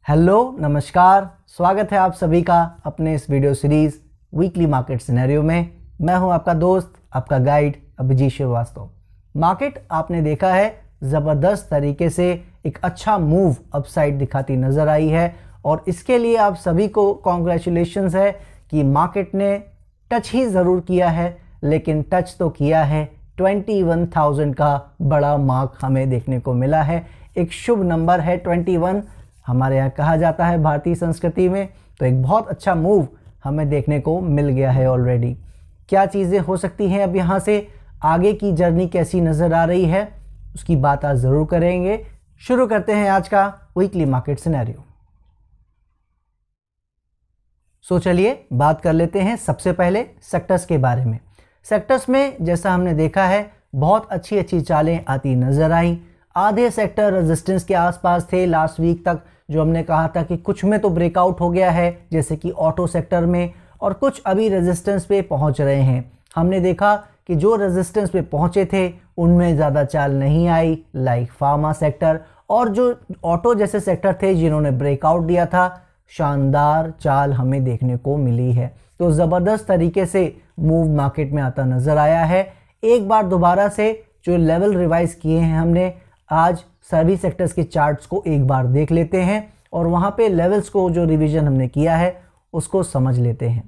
Hello नमस्कार, स्वागत है आप सभी का अपने इस video series weekly market scenario में। मैं हूं आपका दोस्त, आपका गाइड अभिजीत श्रीवास्तव। मार्केट आपने देखा है ज़बरदस्त तरीके से एक अच्छा मूव अपसाइड दिखाती नज़र आई है और इसके लिए आप सभी को कॉन्ग्रेचुलेशंस है कि मार्केट ने टच ही ज़रूर किया है, लेकिन टच तो किया है। 21,000 का बड़ा मार्क हमें देखने को मिला है। एक शुभ नंबर है 21, हमारे यहाँ कहा जाता है भारतीय संस्कृति में। तो एक बहुत अच्छा मूव हमें देखने को मिल गया है ऑलरेडी। क्या चीज़ें हो सकती हैं अब यहाँ से आगे की जर्नी कैसी नज़र आ रही है, उसकी बात आज ज़रूर करेंगे। शुरू करते हैं आज का वीकली मार्केट सिनेरियो। सो चलिए बात कर लेते हैं सबसे पहले सेक्टर्स के बारे में। सेक्टर्स में जैसा हमने देखा है बहुत अच्छी चालें आती नज़र आई। आधे सेक्टर रेजिस्टेंस के आसपास थे लास्ट वीक तक, जो हमने कहा था कि कुछ में तो ब्रेकआउट हो गया है जैसे कि ऑटो सेक्टर में, और कुछ अभी रेजिस्टेंस पे पहुंच रहे हैं। हमने देखा कि जो रेजिस्टेंस पे पहुंचे थे उनमें ज़्यादा चाल नहीं आई, लाइक फार्मा सेक्टर, और जो ऑटो जैसे सेक्टर थे जिन्होंने ब्रेकआउट दिया था, शानदार चाल हमें देखने को मिली है। तो ज़बरदस्त तरीके से मूव मार्केट में आता नज़र आया है। एक बार दोबारा से जो लेवल रिवाइज किए हैं हमने, आज सभी सेक्टर्स के चार्ट्स को एक बार देख लेते हैं और वहाँ पे लेवल्स को जो रिवीजन हमने किया है उसको समझ लेते हैं।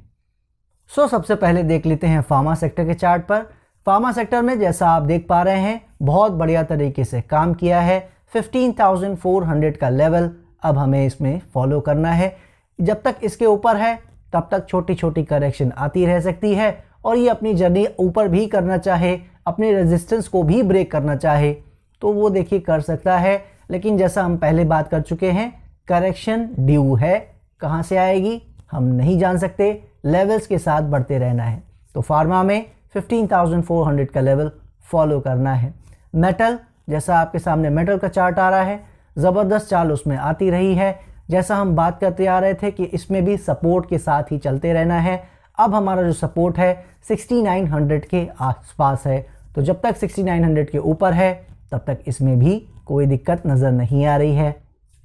सो सबसे पहले देख लेते हैं फार्मा सेक्टर के चार्ट पर। फार्मा सेक्टर में जैसा आप देख पा रहे हैं बहुत बढ़िया तरीके से काम किया है। 15,400 का लेवल अब हमें इसमें फॉलो करना है। जब तक इसके ऊपर है तब तक छोटी छोटी करेक्शन आती रह सकती है और ये अपनी जर्नी ऊपर भी करना चाहे, अपने रेजिस्टेंस को भी ब्रेक करना चाहे तो वो देखिए कर सकता है। लेकिन जैसा हम पहले बात कर चुके हैं, करेक्शन ड्यू है, कहाँ से आएगी हम नहीं जान सकते, लेवल्स के साथ बढ़ते रहना है। तो फार्मा में 15,400 का लेवल फॉलो करना है। मेटल, जैसा आपके सामने मेटल का चार्ट आ रहा है, ज़बरदस्त चाल उसमें आती रही है। जैसा हम बात करते आ रहे थे कि इसमें भी सपोर्ट के साथ ही चलते रहना है। अब हमारा जो सपोर्ट है 6900 के आसपास है, तो जब तक 6900 के ऊपर है तब तक इसमें भी कोई दिक्कत नज़र नहीं आ रही है।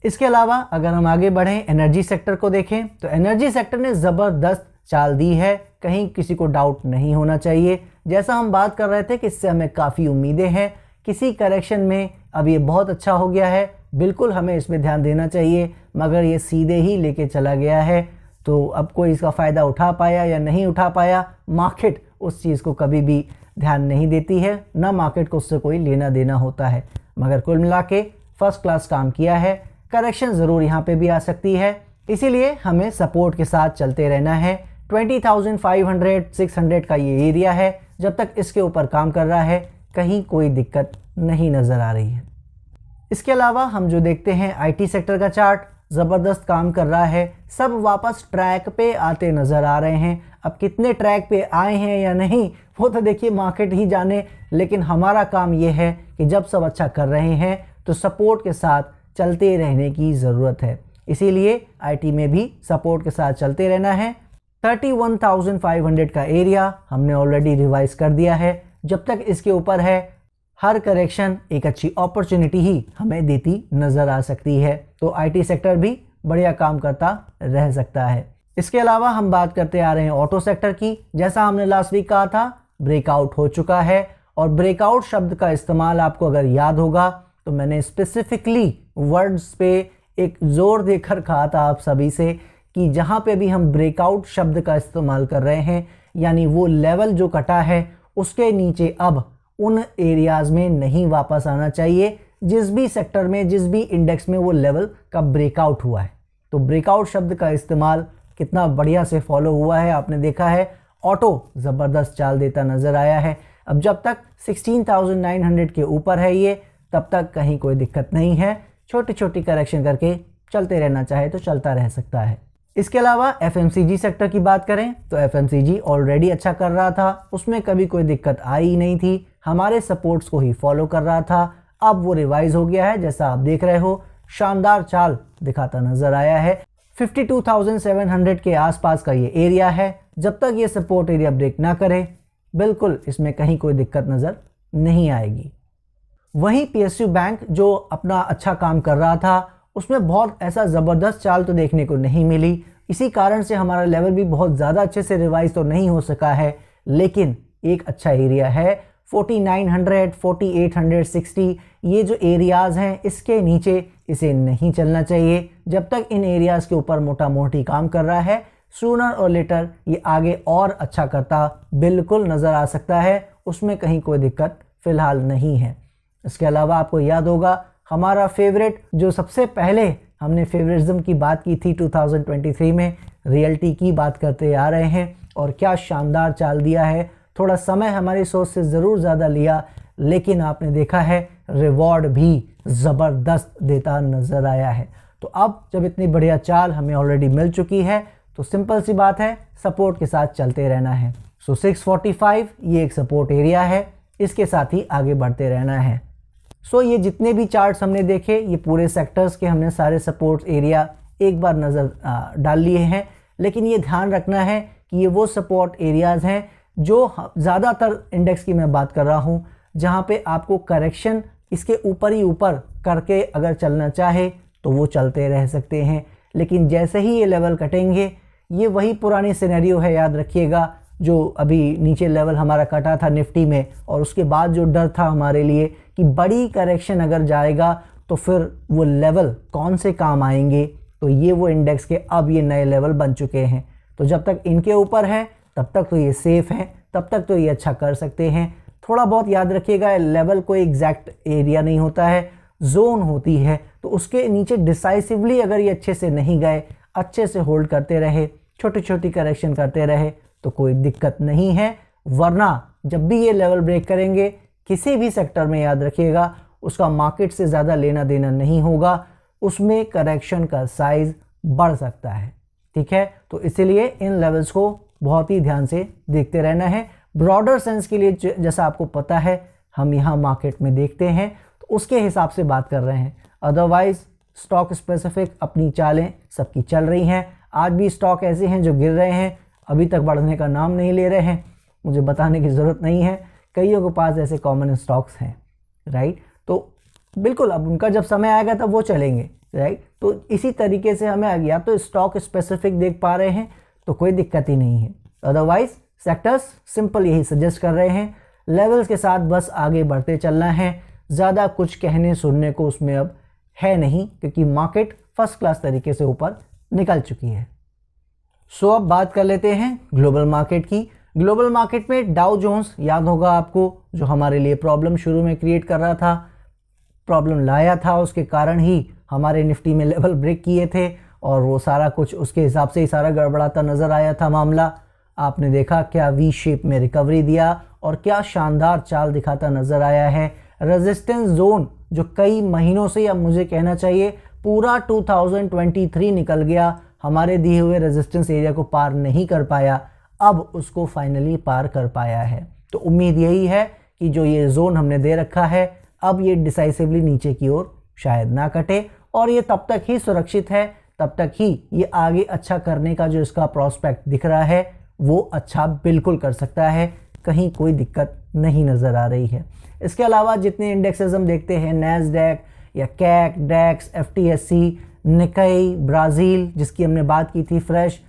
इसके अलावा अगर हम आगे बढ़ें, एनर्जी सेक्टर को देखें तो एनर्जी सेक्टर ने ज़बरदस्त चाल दी है, कहीं किसी को डाउट नहीं होना चाहिए। जैसा हम बात कर रहे थे कि इससे हमें काफ़ी उम्मीदें हैं किसी करेक्शन में। अब ये बहुत अच्छा हो गया है, बिल्कुल हमें इसमें ध्यान देना चाहिए, मगर ये सीधे ही लेके चला गया है। तो अब कोई इसका फ़ायदा उठा पाया या नहीं उठा पाया, मार्केट उस चीज़ को कभी भी ध्यान नहीं देती है, ना मार्केट को उससे कोई लेना देना होता है। मगर कुल मिला के फर्स्ट क्लास काम किया है। करेक्शन ज़रूर यहाँ पे भी आ सकती है, इसीलिए हमें सपोर्ट के साथ चलते रहना है। 20,500 600 का ये एरिया है, जब तक इसके ऊपर काम कर रहा है कहीं कोई दिक्कत नहीं नज़र आ रही है। इसके अलावा हम जो देखते हैं आईटी सेक्टर का चार्ट ज़बरदस्त काम कर रहा है, सब वापस ट्रैक पे आते नज़र आ रहे हैं। अब कितने ट्रैक पे आए हैं या नहीं वो तो देखिए मार्केट ही जाने, लेकिन हमारा काम ये है कि जब सब अच्छा कर रहे हैं तो सपोर्ट के साथ चलते रहने की ज़रूरत है। इसीलिए आईटी में भी सपोर्ट के साथ चलते रहना है। 31,500 का एरिया हमने ऑलरेडी रिवाइज कर दिया है। जब तक इसके ऊपर है हर करेक्शन एक अच्छी अपॉर्चुनिटी ही हमें देती नज़र आ सकती है, तो आईटी सेक्टर भी बढ़िया काम करता रह सकता है। इसके अलावा हम बात करते आ रहे हैं ऑटो सेक्टर की। जैसा हमने लास्ट वीक कहा था, ब्रेकआउट हो चुका है, और ब्रेकआउट शब्द का इस्तेमाल आपको अगर याद होगा तो मैंने स्पेसिफिकली वर्ड्स पे एक जोर देकर कहा था आप सभी से कि जहाँ पे भी हम ब्रेकआउट शब्द का इस्तेमाल कर रहे हैं, यानी वो लेवल जो कटा है उसके नीचे अब उन एरियाज़ में नहीं वापस आना चाहिए जिस भी सेक्टर में, जिस भी इंडेक्स में वो लेवल का ब्रेकआउट हुआ है। तो ब्रेकआउट शब्द का इस्तेमाल कितना बढ़िया से फॉलो हुआ है आपने देखा है। ऑटो ज़बरदस्त चाल देता नज़र आया है। अब जब तक 16,900 के ऊपर है ये, तब तक कहीं कोई दिक्कत नहीं है। छोटी छोटी करेक्शन करके चलते रहना चाहे तो चलता रह सकता है। इसके अलावा एफएमसीजी सेक्टर की बात करें तो एफएमसीजी ऑलरेडी अच्छा कर रहा था, उसमें कभी कोई दिक्कत आई ही नहीं थी, हमारे सपोर्ट्स को ही फॉलो कर रहा था। अब वो रिवाइज हो गया है, जैसा आप देख रहे हो, शानदार चाल दिखाता नजर आया है। 52,700 के आसपास का ये एरिया है। जब तक ये सपोर्ट एरिया ब्रेक ना करे बिल्कुल इसमें कहीं कोई दिक्कत नज़र नहीं आएगी। वहीं पीएसयू बैंक जो अपना अच्छा काम कर रहा था उसमें बहुत ऐसा ज़बरदस्त चाल तो देखने को नहीं मिली। इसी कारण से हमारा लेवल भी बहुत ज़्यादा अच्छे से रिवाइज तो नहीं हो सका है, लेकिन एक अच्छा एरिया है 4900, 4860, ये जो एरियाज़ हैं इसके नीचे इसे नहीं चलना चाहिए। जब तक इन एरियाज़ के ऊपर मोटा मोटी काम कर रहा है, सूनर और लेटर ये आगे और अच्छा करता बिल्कुल नज़र आ सकता है, उसमें कहीं कोई दिक्कत फ़िलहाल नहीं है। इसके अलावा आपको याद होगा हमारा फेवरेट, जो सबसे पहले हमने फेवरेटिज्म की बात की थी 2023 में, रियल्टी की बात करते आ रहे हैं और क्या शानदार चाल दिया है। थोड़ा समय हमारी सोच से ज़रूर ज़्यादा लिया, लेकिन आपने देखा है रिवॉर्ड भी ज़बरदस्त देता नज़र आया है। तो अब जब इतनी बढ़िया चाल हमें ऑलरेडी मिल चुकी है, तो सिंपल सी बात है, सपोर्ट के साथ चलते रहना है। सो 645 ये एक सपोर्ट एरिया है, इसके साथ ही आगे बढ़ते रहना है। सो ये जितने भी चार्ट्स हमने देखे, ये पूरे सेक्टर्स के हमने सारे सपोर्ट एरिया एक बार नज़र डाल लिए हैं, लेकिन ये ध्यान रखना है कि ये वो सपोर्ट एरियाज़ हैं जो ज़्यादातर इंडेक्स की मैं बात कर रहा हूँ, जहाँ पे आपको करेक्शन इसके ऊपर ही ऊपर करके अगर चलना चाहे तो वो चलते रह सकते हैं, लेकिन जैसे ही ये लेवल कटेंगे, ये वही पुरानी सिनेरियो है, याद रखिएगा, जो अभी नीचे लेवल हमारा कटा था निफ्टी में, और उसके बाद जो डर था हमारे लिए कि बड़ी करेक्शन अगर जाएगा तो फिर वो लेवल कौन से काम आएंगे, तो ये वो इंडेक्स के अब ये नए लेवल बन चुके हैं। तो जब तक इनके ऊपर है तब तक तो ये सेफ़ हैं, तब तक तो ये अच्छा कर सकते हैं। थोड़ा बहुत याद रखिएगा, लेवल कोई एग्जैक्ट एरिया नहीं होता है, जोन होती है, तो उसके नीचे डिसाइसिवली अगर ये अच्छे से नहीं गए, अच्छे से होल्ड करते रहे, छोटी छोटी करेक्शन करते रहे, तो कोई दिक्कत नहीं है। वरना जब भी ये लेवल ब्रेक करेंगे, किसी भी सेक्टर में याद रखिएगा, उसका मार्केट से ज़्यादा लेना देना नहीं होगा, उसमें करेक्शन का साइज़ बढ़ सकता है। ठीक है, तो इसीलिए इन लेवल्स को बहुत ही ध्यान से देखते रहना है। ब्रॉडर सेंस के लिए जैसा आपको पता है, हम यहाँ मार्केट में देखते हैं, तो उसके हिसाब से बात कर रहे हैं। अदरवाइज स्टॉक स्पेसिफिक अपनी चालें सबकी चल रही हैं। आज भी स्टॉक ऐसे हैं जो गिर रहे हैं, अभी तक बढ़ने का नाम नहीं ले रहे हैं। मुझे बताने की ज़रूरत नहीं है, कईयों के पास ऐसे कॉमन स्टॉक्स हैं, राइट। तो बिल्कुल अब उनका जब समय आएगा तब वो चलेंगे, राइट। तो इसी तरीके से हमें या तो स्टॉक स्पेसिफिक देख पा रहे हैं तो कोई दिक्कत ही नहीं है। अदरवाइज सेक्टर्स सिंपल यही सजेस्ट कर रहे हैं, लेवल्स के साथ बस आगे बढ़ते चलना है। ज़्यादा कुछ कहने सुनने को उसमें अब है नहीं, क्योंकि मार्केट फर्स्ट क्लास तरीके से ऊपर निकल चुकी है। सो अब बात कर लेते हैं ग्लोबल मार्केट की। ग्लोबल मार्केट में डाउ जोन्स, याद होगा आपको, जो हमारे लिए प्रॉब्लम शुरू में क्रिएट कर रहा था, प्रॉब्लम लाया था, उसके कारण ही हमारे निफ्टी में लेवल ब्रेक किए थे, और वो सारा कुछ उसके हिसाब से ही सारा गड़बड़ाता नज़र आया था मामला। आपने देखा क्या वी शेप में रिकवरी दिया और क्या शानदार चाल दिखाता नज़र आया है। रेजिस्टेंस जोन जो कई महीनों से, या मुझे कहना चाहिए पूरा 2023 निकल गया, हमारे दिए हुए रेजिस्टेंस एरिया को पार नहीं कर पाया, अब उसको फाइनली पार कर पाया है। तो उम्मीद यही है कि जो ये जोन हमने दे रखा है, अब ये डिसाइसिवली नीचे की ओर शायद ना कटे, और ये तब तक ही सुरक्षित है, तब तक ही ये आगे अच्छा करने का जो इसका प्रोस्पेक्ट दिख रहा है वो अच्छा बिल्कुल कर सकता है, कहीं कोई दिक्कत नहीं नज़र आ रही है। इसके अलावा जितने इंडेक्सेस हम देखते हैं, नैस्डैक या कैक, डैक्स, एफटीएससी, निकाई, ब्राज़ील जिसकी हमने बात की थी, फ्रेश,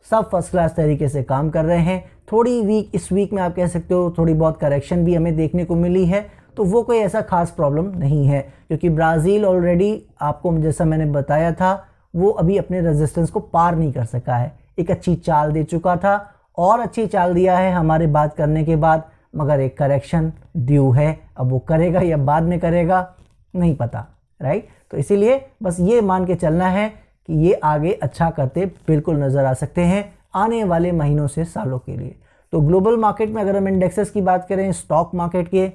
सब फर्स्ट क्लास तरीके से काम कर रहे हैं। थोड़ी वीक, इस वीक में आप कह सकते हो थोड़ी बहुत करेक्शन भी हमें देखने को मिली है, तो वो कोई ऐसा खास प्रॉब्लम नहीं है, क्योंकि ब्राज़ील ऑलरेडी आपको जैसा मैंने बताया था, वो अभी अपने रेजिस्टेंस को पार नहीं कर सका है। एक अच्छी चाल दे चुका था और अच्छी चाल दिया है हमारे बात करने के बाद, मगर एक करेक्शन ड्यू है। अब वो करेगा या बाद में करेगा नहीं पता, राइट। तो इसीलिए बस ये मान के चलना है कि ये आगे अच्छा करते बिल्कुल नज़र आ सकते हैं आने वाले महीनों से सालों के लिए। तो ग्लोबल मार्केट में अगर हम इंडेक्सेस की बात करें, स्टॉक मार्केट के,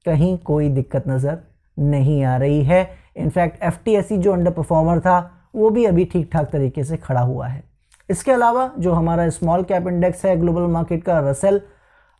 कहीं कोई दिक्कत नज़र नहीं आ रही है। इनफैक्ट एफटीएससी जो अंडर परफॉर्मर था वो भी अभी ठीक ठाक तरीके से खड़ा हुआ है। इसके अलावा जो हमारा स्मॉल कैप इंडेक्स है ग्लोबल मार्केट का, रसेल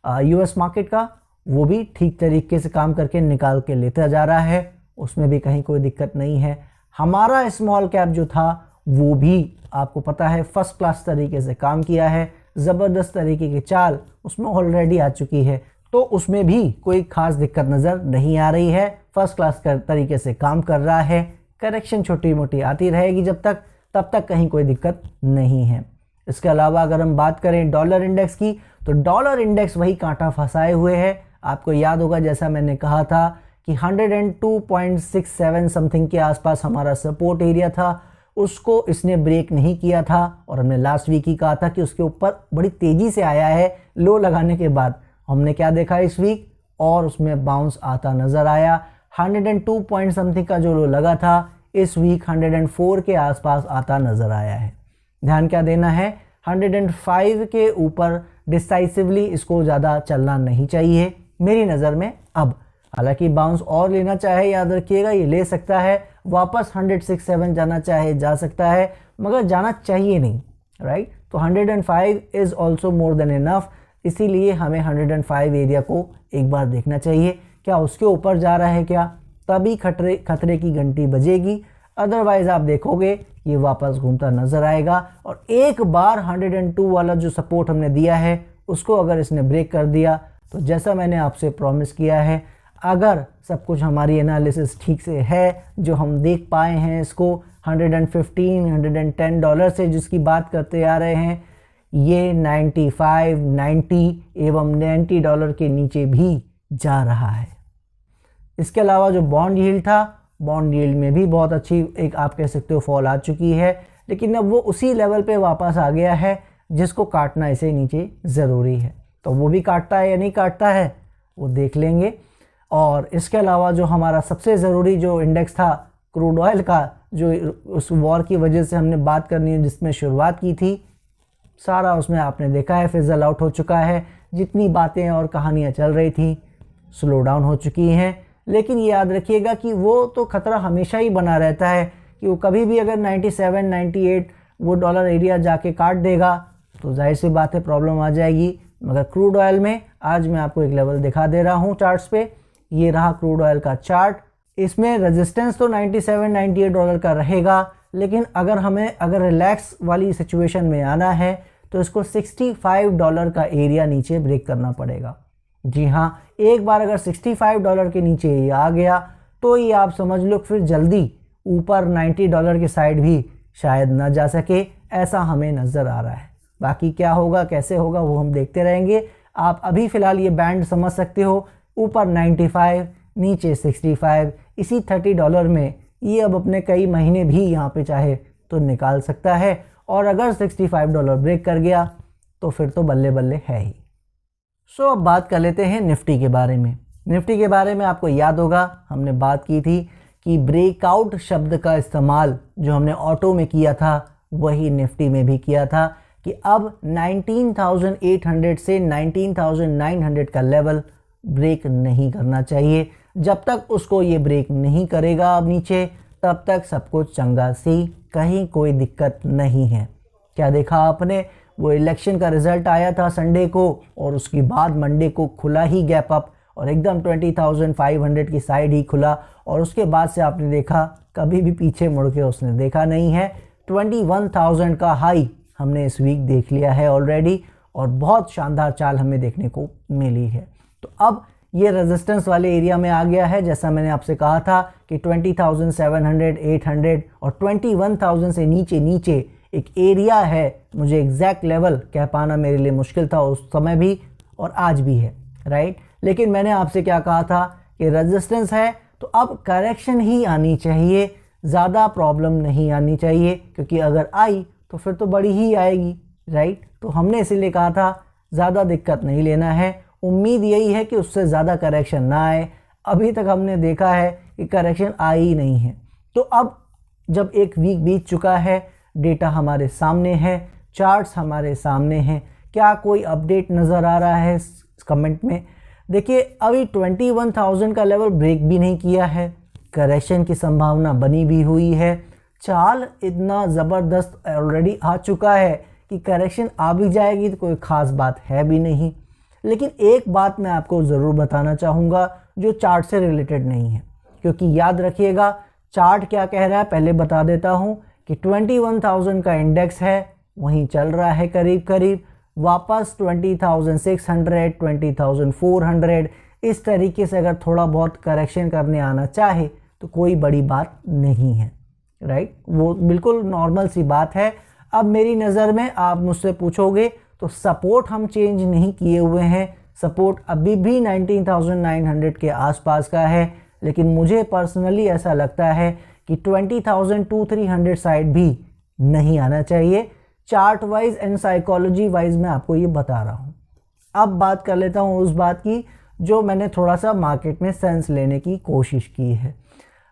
यूएस मार्केट का, वो भी ठीक तरीके से काम करके निकाल के लेता जा रहा है, उसमें भी कहीं कोई दिक्कत नहीं है। हमारा स्मॉल कैप जो था वो भी आपको पता है फर्स्ट क्लास तरीके से काम किया है, ज़बरदस्त तरीके की चाल उसमें ऑलरेडी आ चुकी है, तो उसमें भी कोई ख़ास दिक्कत नज़र नहीं आ रही है, फर्स्ट क्लास तरीके से काम कर रहा है। करेक्शन छोटी मोटी आती रहेगी जब तक, तब तक कहीं कोई दिक्कत नहीं है। इसके अलावा अगर हम बात करें डॉलर इंडेक्स की, तो डॉलर इंडेक्स वही कांटा फंसाए हुए है। आपको याद होगा जैसा मैंने कहा था कि 102.67 समथिंग के आसपास हमारा सपोर्ट एरिया था, उसको इसने ब्रेक नहीं किया था और हमने लास्ट वीक ही कहा था कि उसके ऊपर बड़ी तेज़ी से आया है लो लगाने के बाद। हमने क्या देखा इस वीक, और उसमें बाउंस आता नज़र आया। 102 पॉइंट समथिंग का जो लो लगा था इस वीक 104 के आसपास आता नज़र आया है। ध्यान क्या देना है, 105 के ऊपर डिसाइसिवली इसको ज़्यादा चलना नहीं चाहिए मेरी नज़र में। अब हालांकि बाउंस और लेना चाहे, याद रखिएगा ये ले सकता है, वापस 106.7 जाना चाहे जा सकता है, मगर जाना चाहिए नहीं, राइट। तो 105 is also more than enough, इसीलिए हमें 105 एरिया को एक बार देखना चाहिए, क्या उसके ऊपर जा रहा है क्या, तभी खतरे की घंटी बजेगी। अदरवाइज़ आप देखोगे ये वापस घूमता नज़र आएगा। और एक बार 102 वाला जो सपोर्ट हमने दिया है उसको अगर इसने ब्रेक कर दिया, तो जैसा मैंने आपसे प्रॉमिस किया है, अगर सब कुछ हमारी एनालिसिस ठीक से है, जो हम देख पाए हैं इसको 115 $110 से जिसकी बात करते आ रहे हैं, ये 95, 90 एवं $90 के नीचे भी जा रहा है। इसके अलावा जो बॉन्ड यील्ड था, बॉन्ड यील्ड में भी बहुत अच्छी एक आप कह सकते हो फॉल आ चुकी है, लेकिन अब वो उसी लेवल पे वापस आ गया है जिसको काटना इसे नीचे ज़रूरी है। तो वो भी काटता है या नहीं काटता है वो देख लेंगे। और इसके अलावा जो हमारा सबसे ज़रूरी जो इंडेक्स था क्रूड ऑयल का, जो उस वॉर की वजह से हमने बात करनी है जिसमें शुरुआत की थी, सारा उसमें आपने देखा है फिजल आउट हो चुका है। जितनी बातें और कहानियाँ चल रही थी स्लो डाउन हो चुकी हैं। लेकिन ये याद रखिएगा कि वो तो ख़तरा हमेशा ही बना रहता है कि वो कभी भी अगर 97, 98 वो डॉलर एरिया जाके काट देगा तो जाहिर सी बात है प्रॉब्लम आ जाएगी। मगर क्रूड ऑयल में आज मैं आपको एक लेवल दिखा दे रहा हूँ चार्ट्स पे। ये रहा क्रूड ऑयल का चार्ट। इसमें रेजिस्टेंस तो 97, 98 डॉलर का रहेगा, लेकिन अगर रिलैक्स वाली सिचुएशन में आना है तो इसको $65 का एरिया नीचे ब्रेक करना पड़ेगा। जी हाँ, एक बार अगर $65 के नीचे ये आ गया तो ये आप समझ लो फिर जल्दी ऊपर $90 की साइड भी शायद ना जा सके, ऐसा हमें नज़र आ रहा है। बाकी क्या होगा कैसे होगा वो हम देखते रहेंगे। आप अभी फ़िलहाल ये बैंड समझ सकते हो, ऊपर 95 नीचे 65, इसी $30 में ये अब अपने कई महीने भी यहाँ पे चाहे तो निकाल सकता है। और अगर $65 ब्रेक कर गया तो फिर तो बल्ले बल्ले है ही। सो अब बात कर लेते हैं निफ्टी के बारे में। निफ्टी के बारे में आपको याद होगा हमने बात की थी कि ब्रेकआउट शब्द का इस्तेमाल जो हमने ऑटो में किया था वही निफ्टी में भी किया था कि अब 19,800 से 19,900 का लेवल ब्रेक नहीं करना चाहिए। जब तक उसको ये ब्रेक नहीं करेगा अब नीचे, तब तक सब कुछ चंगा सी, कहीं कोई दिक्कत नहीं है। क्या देखा आपने, वो इलेक्शन का रिज़ल्ट आया था संडे को और उसके बाद मंडे को खुला ही गैप अप और एकदम 20,500 की साइड ही खुला, और उसके बाद से आपने देखा कभी भी पीछे मुड़ के उसने देखा नहीं है। 21,000 का हाई हमने इस वीक देख लिया है ऑलरेडी और बहुत शानदार चाल हमें देखने को मिली है। तो अब ये रेजिस्टेंस वाले एरिया में आ गया है, जैसा मैंने आपसे कहा था कि 20,700, 800 और 21,000 से नीचे एक एरिया है। मुझे एग्जैक्ट लेवल कह पाना मेरे लिए मुश्किल था उस समय भी और आज भी है, राइट। लेकिन मैंने आपसे क्या कहा था कि रेजिस्टेंस है तो अब करेक्शन ही आनी चाहिए, ज़्यादा प्रॉब्लम नहीं आनी चाहिए, क्योंकि अगर आई तो फिर तो बड़ी ही आएगी, राइट। तो हमने इसीलिए कहा था ज़्यादा दिक्कत नहीं लेना है। उम्मीद यही है कि उससे ज़्यादा करेक्शन ना आए। अभी तक हमने देखा है कि करेक्शन आई ही नहीं है। तो अब जब एक वीक बीत चुका है, डेटा हमारे सामने है, चार्ट्स हमारे सामने हैं, क्या कोई अपडेट नज़र आ रहा है कमेंट में। देखिए अभी 21,000 का लेवल ब्रेक भी नहीं किया है, करेक्शन की संभावना बनी भी हुई है, चाल इतना ज़बरदस्त ऑलरेडी आ चुका है कि करेक्शन आ भी जाएगी तो कोई ख़ास बात है भी नहीं। लेकिन एक बात मैं आपको ज़रूर बताना चाहूँगा जो चार्ट से रिलेटेड नहीं है, क्योंकि याद रखिएगा चार्ट क्या कह रहा है पहले बता देता हूँ कि 21,000 का इंडेक्स है, वहीं चल रहा है करीब करीब, वापस 20,600, 20,400 इस तरीके से अगर थोड़ा बहुत करेक्शन करने आना चाहे तो कोई बड़ी बात नहीं है, राइट। वो बिल्कुल नॉर्मल सी बात है। अब मेरी नज़र में आप मुझसे पूछोगे तो सपोर्ट हम चेंज नहीं किए हुए हैं, सपोर्ट अभी भी 19,900 के आसपास का है, लेकिन मुझे पर्सनली ऐसा लगता है कि 20,200-300 साइड भी नहीं आना चाहिए। Chart wise and psychology wise मैं आपको ये बता रहा हूँ। अब बात कर लेता हूँ उस बात की जो मैंने थोड़ा सा मार्केट में सेंस लेने की कोशिश की है।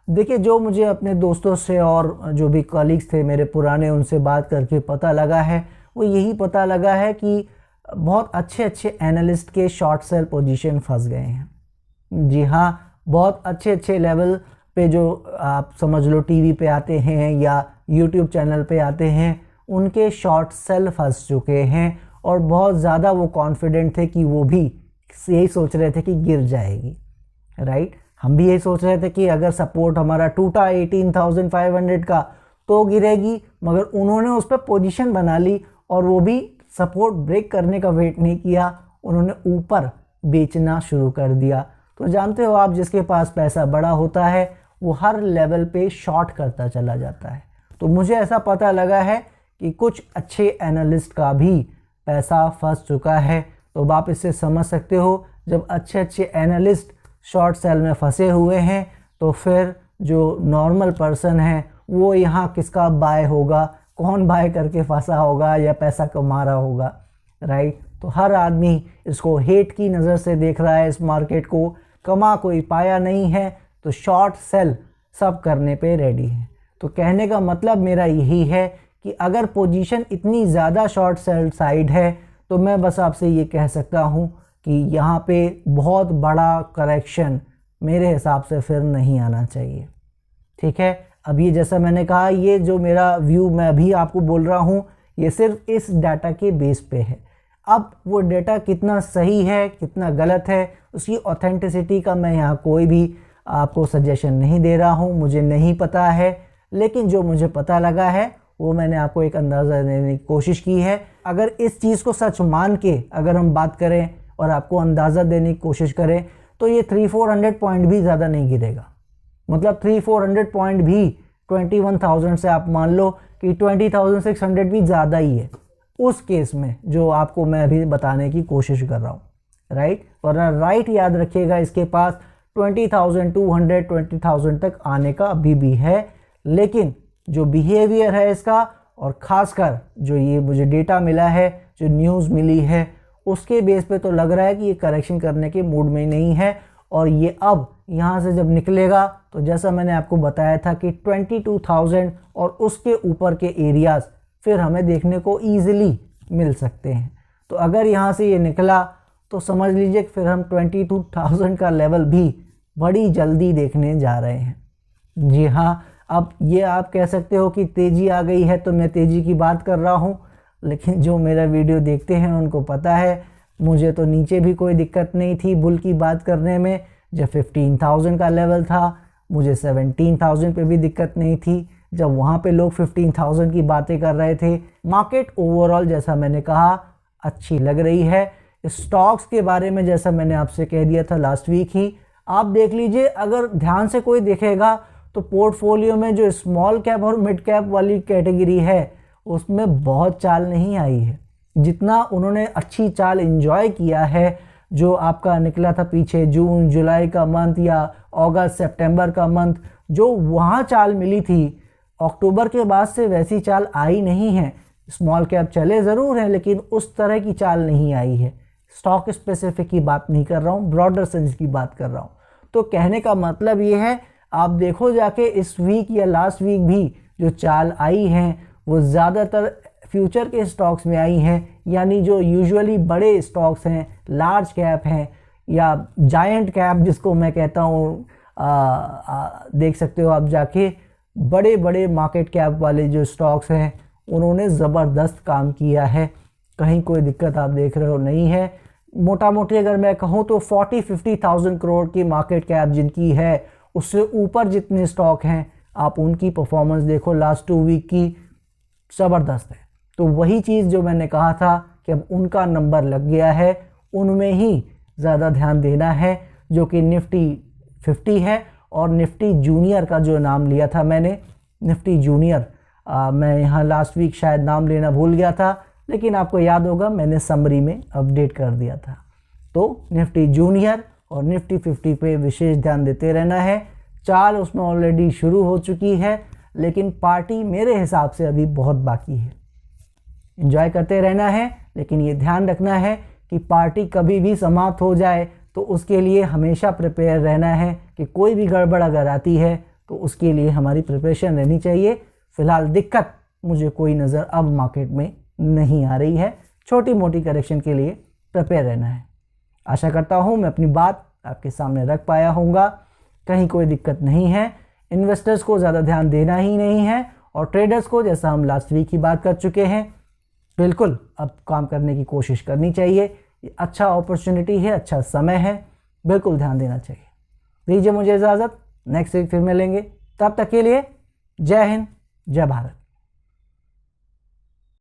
देखिए, जो मुझे अपने दोस्तों से और जो भी कलीग्स थे मेरे पुराने, उनसे बात करके पता लगा है, वो यही पता लगा है कि बहुत अच्छे अच्छे एनालिस्ट के शॉर्ट सेल पोजीशन फंस गए हैं। जी हाँ, बहुत अच्छे अच्छे लेवल पे जो आप समझ लो टीवी पे आते हैं या यूट्यूब चैनल पे आते हैं, उनके शॉर्ट सेल फंस चुके हैं और बहुत ज़्यादा वो कॉन्फिडेंट थे कि वो भी यही सोच रहे थे कि गिर जाएगी, राइट। हम भी यही सोच रहे थे कि अगर सपोर्ट हमारा टूटा 18,500 का तो गिरेगी, मगर उन्होंने उस पर पोजीशन बना ली और वो भी सपोर्ट ब्रेक करने का वेट नहीं किया, उन्होंने ऊपर बेचना शुरू कर दिया। तो जानते हो आप, जिसके पास पैसा बड़ा होता है वो हर लेवल पे शॉर्ट करता चला जाता है। तो मुझे ऐसा पता लगा है कि कुछ अच्छे एनालिस्ट का भी पैसा फंस चुका है। तो आप इससे समझ सकते हो, जब अच्छे अच्छे एनालिस्ट शॉर्ट सेल में फंसे हुए हैं तो फिर जो नॉर्मल पर्सन है वो यहाँ किसका बाय होगा, कौन बाय करके फंसा होगा या पैसा कमा रहा होगा, राइट। तो हर आदमी इसको हेट की नज़र से देख रहा है, इस मार्केट को कमा कोई पाया नहीं है, तो शॉर्ट सेल सब करने पे रेडी है। तो कहने का मतलब मेरा यही है कि अगर पोजीशन इतनी ज़्यादा शॉर्ट सेल साइड है तो मैं बस आपसे ये कह सकता हूँ कि यहाँ पे बहुत बड़ा करेक्शन मेरे हिसाब से फिर नहीं आना चाहिए, ठीक है। अब ये जैसा मैंने कहा, ये जो मेरा व्यू मैं अभी आपको बोल रहा हूँ, ये सिर्फ इस डाटा के बेस पे है। अब वो डाटा कितना सही है कितना गलत है, उसकी ऑथेंटिसिटी का मैं यहाँ कोई भी आपको सजेशन नहीं दे रहा हूँ, मुझे नहीं पता है। लेकिन जो मुझे पता लगा है वो मैंने आपको एक अंदाज़ा देने की कोशिश की है। अगर इस चीज़ को सच मान के अगर हम बात करें और आपको अंदाज़ा देने की कोशिश करें तो ये 300-400 पॉइंट भी ज़्यादा नहीं गिरेगा। मतलब 300-400 पॉइंट भी 21,000 से आप मान लो कि 20,600 भी ज़्यादा ही है उस केस में जो आपको मैं अभी बताने की कोशिश कर रहा हूँ, राइट। वरना राइट याद रखिएगा, इसके पास 20,200 20,000 तक आने का अभी भी है। लेकिन जो बिहेवियर है इसका, और ख़ासकर जो ये मुझे डेटा मिला है, जो न्यूज़ मिली है, उसके बेस पे तो लग रहा है कि ये करेक्शन करने के मूड में नहीं है। और ये अब यहाँ से जब निकलेगा तो जैसा मैंने आपको बताया था कि 22,000 और उसके ऊपर के एरियाज़ फिर हमें देखने को ईज़िली मिल सकते हैं। तो अगर यहाँ से ये निकला तो समझ लीजिए कि फिर हम 22,000 का लेवल भी बड़ी जल्दी देखने जा रहे हैं। जी हाँ, अब ये आप कह सकते हो कि तेज़ी आ गई है तो मैं तेज़ी की बात कर रहा हूँ, लेकिन जो मेरा वीडियो देखते हैं उनको पता है मुझे तो नीचे भी कोई दिक्कत नहीं थी बुल की बात करने में। जब 15,000 का लेवल था मुझे 17,000 पे भी दिक्कत नहीं थी, जब वहाँ पे लोग 15,000 की बातें कर रहे थे। मार्केट ओवरऑल जैसा मैंने कहा अच्छी लग रही है। स्टॉक्स के बारे में जैसा मैंने आपसे कह दिया था लास्ट वीक ही, आप देख लीजिए, अगर ध्यान से कोई देखेगा तो पोर्टफोलियो में जो स्मॉल कैप और मिड कैप वाली कैटेगरी है उसमें बहुत चाल नहीं आई है। जितना उन्होंने अच्छी चाल एंजॉय किया है, जो आपका निकला था पीछे जून जुलाई का मंथ या अगस्त सितंबर का मंथ, जो वहाँ चाल मिली थी, अक्टूबर के बाद से वैसी चाल आई नहीं है। स्मॉल कैप चले ज़रूर हैं लेकिन उस तरह की चाल नहीं आई है। स्टॉक स्पेसिफिक की बात नहीं कर रहा हूँ, ब्रॉडर सेंस की बात कर रहा हूँ। तो कहने का मतलब ये है, आप देखो जाके इस वीक या लास्ट वीक भी जो चाल आई हैं वो ज़्यादातर फ्यूचर के स्टॉक्स में आई हैं, यानी जो यूजुअली बड़े स्टॉक्स हैं, लार्ज कैप हैं या जायंट कैप जिसको मैं कहता हूँ। देख सकते हो आप जाके, बड़े बड़े मार्केट कैप वाले जो स्टॉक्स हैं उन्होंने ज़बरदस्त काम किया है, कहीं कोई दिक्कत आप देख रहे हो नहीं है। मोटा मोटी अगर मैं कहूँ तो 40-50,000 करोड़ की मार्केट कैप जिनकी है, उससे ऊपर जितने स्टॉक हैं आप उनकी परफॉर्मेंस देखो लास्ट 2 वीक की, ज़बरदस्त है। तो वही चीज़ जो मैंने कहा था कि अब उनका नंबर लग गया है, उनमें ही ज़्यादा ध्यान देना है, जो कि निफ्टी 50 है और निफ्टी जूनियर का जो नाम लिया था मैंने, निफ्टी जूनियर, मैं यहाँ लास्ट वीक शायद नाम लेना भूल गया था, लेकिन आपको याद होगा मैंने समरी में अपडेट कर दिया था। तो निफ्टी जूनियर और निफ्टी 50 पे विशेष ध्यान देते रहना है। चाल उसमें ऑलरेडी शुरू हो चुकी है, लेकिन पार्टी मेरे हिसाब से अभी बहुत बाकी है। एंजॉय करते रहना है, लेकिन ये ध्यान रखना है कि पार्टी कभी भी समाप्त हो जाए तो उसके लिए हमेशा प्रिपेयर रहना है कि कोई भी गड़बड़ अगर आती है तो उसके लिए हमारी प्रिपरेशन रहनी चाहिए। फिलहाल दिक्कत मुझे कोई नज़र अब मार्केट में नहीं आ रही है। छोटी मोटी करेक्शन के लिए प्रिपेयर रहना है। आशा करता हूँ मैं अपनी बात आपके सामने रख पाया होऊंगा, कहीं कोई दिक्कत नहीं है। इन्वेस्टर्स को ज़्यादा ध्यान देना ही नहीं है, और ट्रेडर्स को, जैसा हम लास्ट वीक की बात कर चुके हैं, बिल्कुल अब काम करने की कोशिश करनी चाहिए। ये अच्छा अपॉर्चुनिटी है, अच्छा समय है, बिल्कुल ध्यान देना चाहिए। दीजिए मुझे इजाज़त, नेक्स्ट वीक फिर मिलेंगे। तब तक के लिए जय हिंद, जय भारत।